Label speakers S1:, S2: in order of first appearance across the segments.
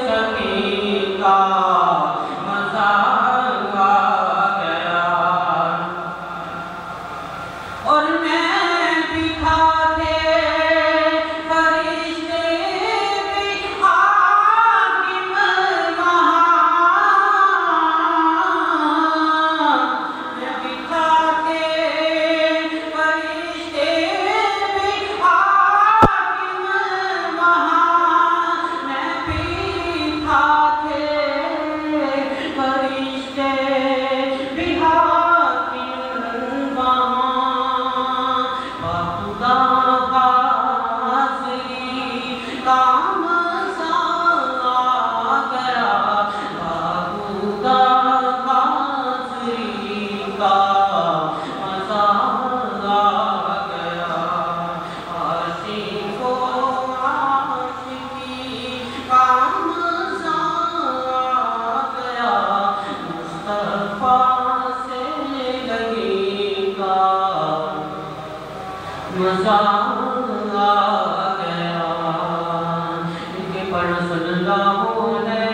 S1: سکی مزہ آ گیا ان کے پر صلی اللہ علیہ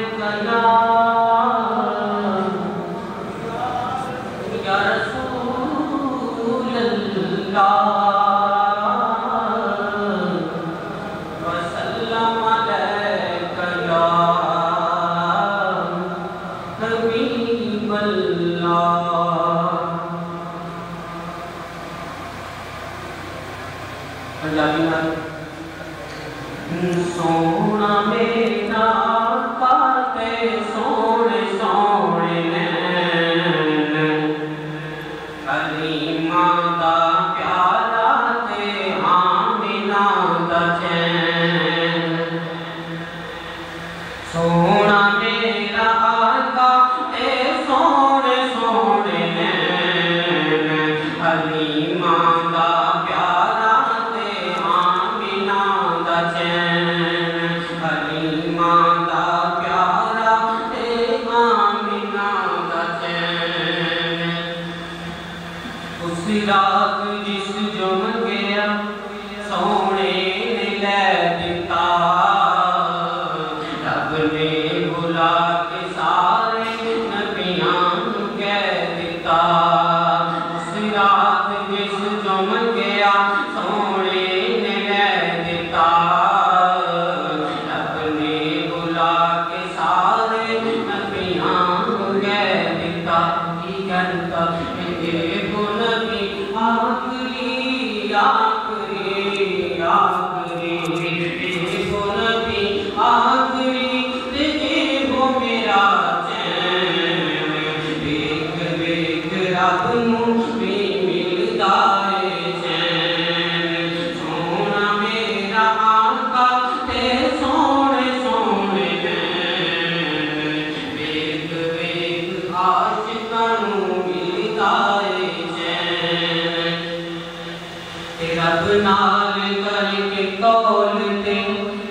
S1: یا رسول اللہ وسلم علیک یا حبیب اللہ۔ پنجابی میں سونا میرا پاتے سونے سونے حلیمہ دا پیارا تے آمینہ دا چین سونا میرا آقا اے سونے سونے حلیمہ دا پیارا تے آمینہ دا چین حلیمہ دا پیارا تے آمینہ دا چین۔ اس رات جس جو منگیا سونے نے لے دیتا رب نے بلا کے سارے نبیاں کہہ دیتا۔ اس رات جس جو منگیا سونے نے لے دیتا رب نے بلا کے سارے نبیاں کہہ دیتا۔ کی کہتا ایک نبی آخری آخری آخری ایک نبی آخری تے وہ میرا چین ایک ایک رب نوں بھی ملدا ہے چین سونا میرا آقا تے سونے سونے ایک ایک عاشقاں نوں ملدا ہے چین۔ رب نال کر کے قول تے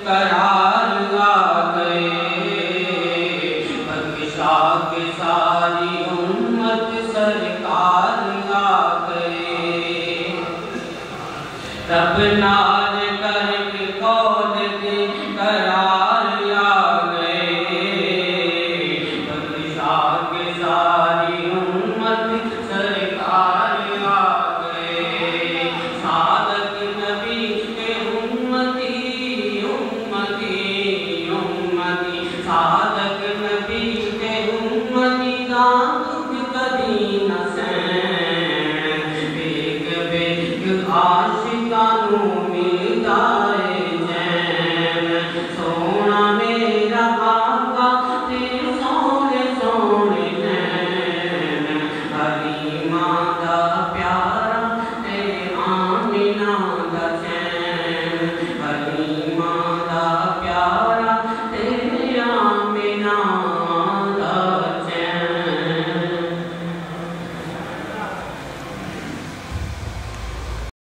S1: قرار آ گئے بخشا کے ساری امت سرکار آ گئے۔ رب نال کر کے قول تے قرار آ گئے بخشا کے ساری امت سرکار آ گئے۔ صادق نبی کے امتی امتی امتی صادق نبی کے امتی داغ کبھی نہ سین ایک ایک عاشقاں نوں